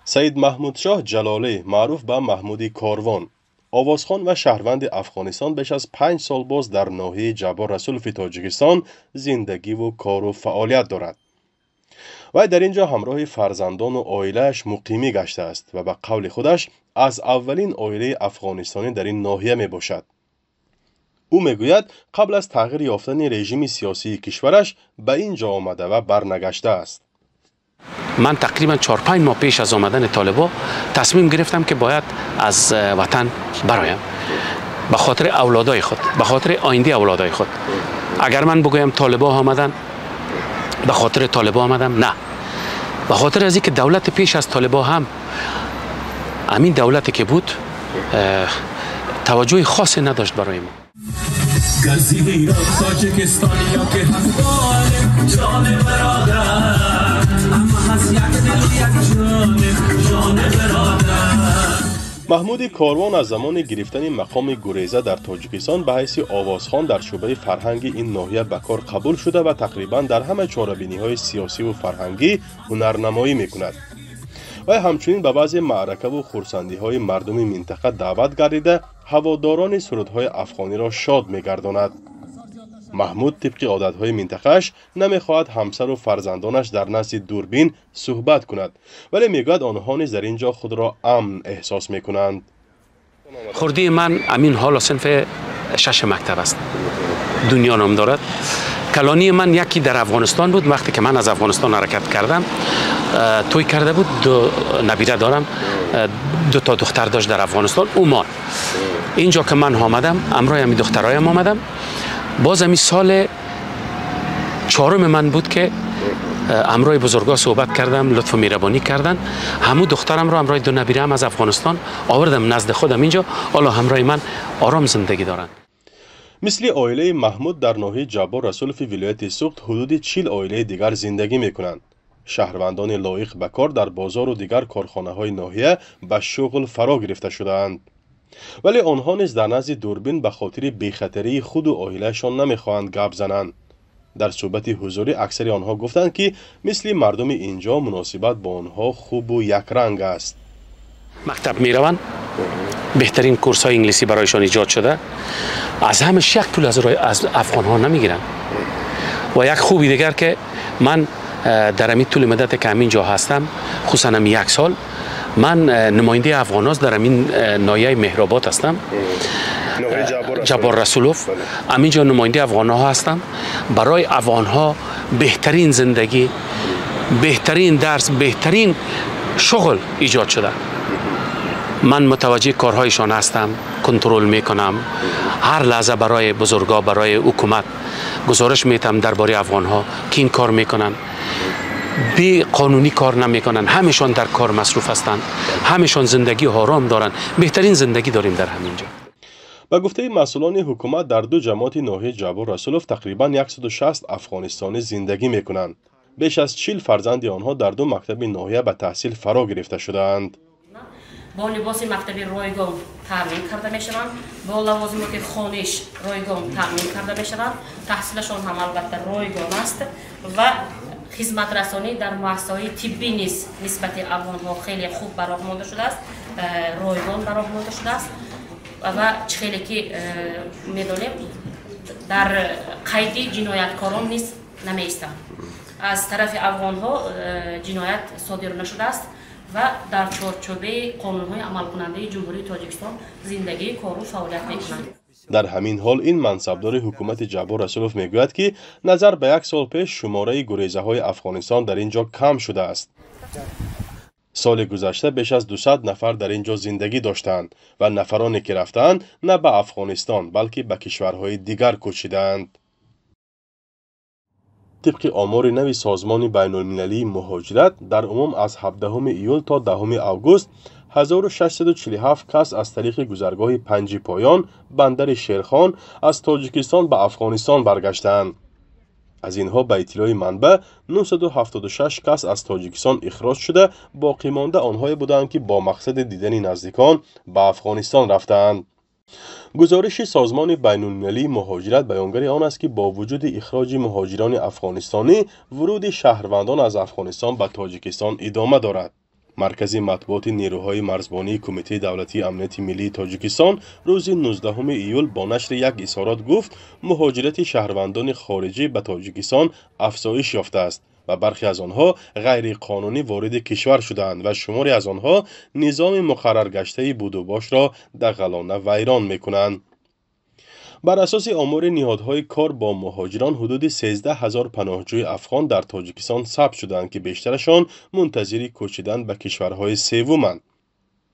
سید محمود شاه جلالی معروف به محمودی کاروان آوازخوان و شهروند افغانستان بیش از 5 سال باز در ناحیه جبار رسولف تاجیکستان زندگی و کار و فعالیت دارد. وی در اینجا همراه فرزندان و عائله‌اش مقیمی گشته است و به قول خودش از اولین عائله افغانستانی در این ناحیه می باشد. او میگوید قبل از تغییر یافتن رژیم سیاسی کشورش به اینجا آمده و برنگشته است. من تقریبا 4-5 ماه پیش از آمدن طالبا تصمیم گرفتم که باید از وطن برایم، به خاطر اولادای خود، به خاطر آینده اولادای خود. اگر من بگویم طالبا آمدن به خاطر طالبا آمدم، نه، به خاطر از اینکه دولت پیش از طالبا هم همین دولتی که بود توجه خاصی نداشت برای ما. محمودی کاروان از زمان گرفتن مقام گریزه در تاجیکستان به حیث آوازخوان در شعبه فرهنگی این ناحیه به کار قبول شده و تقریبا در همه چاره‌بینی‌های سیاسی و فرهنگی هنرنمایی می‌کند. و همچنین به بعضی معرکه و خرسندی‌های مردم منطقه دعوت گردیده هواداران سرودهای افغانی را شاد می‌گرداند. محمود طبق عادت‌های منطقه‌اش نمی‌خواهد همسر و فرزندانش در نزد دوربین صحبت کند، ولی میگوید آنها نیز در اینجا خود را امن احساس می‌کنند. خردی من امین حال صنف 6 مکتب است. دنیا نام دارد. کلانی من یکی در افغانستان بود. وقتی که من از افغانستان حرکت کردم توی کرده بود. 2 نبیره دارم، 2 تا دختر داشت در افغانستان. اومان اینجا که من آمدم امروز همین دخترایم آمدم. باز همین سال 4 من بود که امروی بزرگا صحبت کردم، لطف و مهربانی کردن. همون دخترم را امروی 2 نبیرم از افغانستان آوردم نزد خودم اینجا. حالا همراه من آرام زندگی دارن. مثل عائله محمود در ناحیه جبار رسولف ولایت سوخت حدود 40 عائله دیگر زندگی میکنند. شهروندان لایق به کار در بازار و دیگر کارخانه‌های ناحیه به شغل فرا گرفته شده‌اند. ولی آنها نیز در نزد دوربین به خاطر بی‌خطری خود و عائله‌شان نمیخواهند گپ زنند. در صحبت حضوری اکثر آنها گفتند که مثل مردم اینجا مناسبت با آنها خوب و یک رنگ است. مکتب میروند، بهترین کورس های انگلیسی برایشان ایجاد شده. از همش یک پول از افغان ها نمیگیرن. و یک خوبی دیگر که من در همین طول مدت که همین جا هستم، خصوصا همین 1 سال، من نماینده افغان هاست در همین ناحیه مهرآباد هستم. جبار رسولف همینجا نماینده افغان ها هستم. برای افغان ها بهترین زندگی، بهترین درس، بهترین شغل ایجاد شده. من متوجه کارهایشان هستم، کنترل میکنم. هر لحظه برای بزرگا، برای حکومت گزارش میتم درباره افغان ها که این کار میکنن، بی قانونی کار نمیکنن، همشان در کار مصروف هستند، همشان زندگی آرام دارن. بهترین زندگی داریم در همینجا. به گفته مسئولان حکومت در 2 جماعت ناحیه جبار رسولف تقریبا 160 افغانستانی زندگی میکنند. بیش از 40 فرزند آنها در 2 مکتب ناحیه به تحصیل فرا گرفته شده‌اند. با لباس مکتبی رایگان تامین کرده میشوند، با لوازمات خانش رایگان تامین کرده میشوند. تحصیلشان هم البته رایگان است و خدمت رسانی در مؤسسه‌های طبی نیز نسبت افغان‌ها خیلی خوب برآورده شده است، رایگان برآورده شده است و خیلی که میدونیم در قید جنایتکاران نیز نمی‌ایستند. از طرف افغان‌ها جنایت صادر نشده است و در چارچوب قانون‌های عمل کننده جمهوری تاجیکستان زندگی کار و فعالیت می‌کنند. در همین حال این منصبدار حکومت جبار رسولف میگوید که نظر به 1 سال پیش شماره گریزه های افغانستان در اینجا کم شده است. سال گذشته بیش از 200 نفر در اینجا زندگی داشتند و نفرانی که رفتند نه به افغانستان بلکه به کشورهای دیگر کوچیدند. طبق آمار نوی سازمان بین المللی مهاجرت در عموم از 17 ایول تا 10 اوگوست 1647 کس از طریق گذرگاه پنجی پایان بندر شیرخان از تاجیکستان به افغانستان برگشتند. از اینها به اطلاع منبع 976 کس از تاجیکستان اخراج شده، باقی مانده آنهایی بودند که با مقصد دیدن نزدیکان به افغانستان رفتند. گزارش سازمان بین المللی مهاجرت بیانگر آن است که با وجود اخراج مهاجران افغانستانی، ورود شهروندان از افغانستان به تاجیکستان ادامه دارد. مرکز مطبوعات نیروهای مرزبانی کمیته دولتی امنیت ملی تاجیکستان روز 19 ایول با نشر یک اظهارات گفت مهاجرت شهروندان خارجی به تاجیکستان افزایش یافته است و برخی از آنها غیر قانونی وارد کشور شدند و شماری از آنها نظام مقرر گشته بودوباش را دغلانه ویران می‌کنند. بر اساس آمار نهادهای کار با مهاجران حدود 13,000 پناهجوی افغان در تاجیکستان ثبت شدند که بیشترشان منتظر کوچیدن به کشورهای سومند.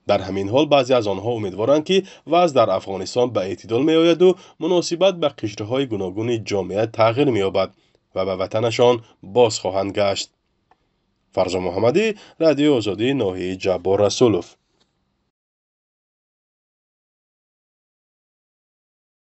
در همین حال بعضی از آنها امیدوارند که وضع در افغانستان به اعتدال می‌آید و مناسبت به قشرهای گوناگون جامعه تغییر می‌یابد و به وطنشان باز خواهند گشت. فرزا محمدی، رادیو آزادی، ناحیه جبار رسولوف.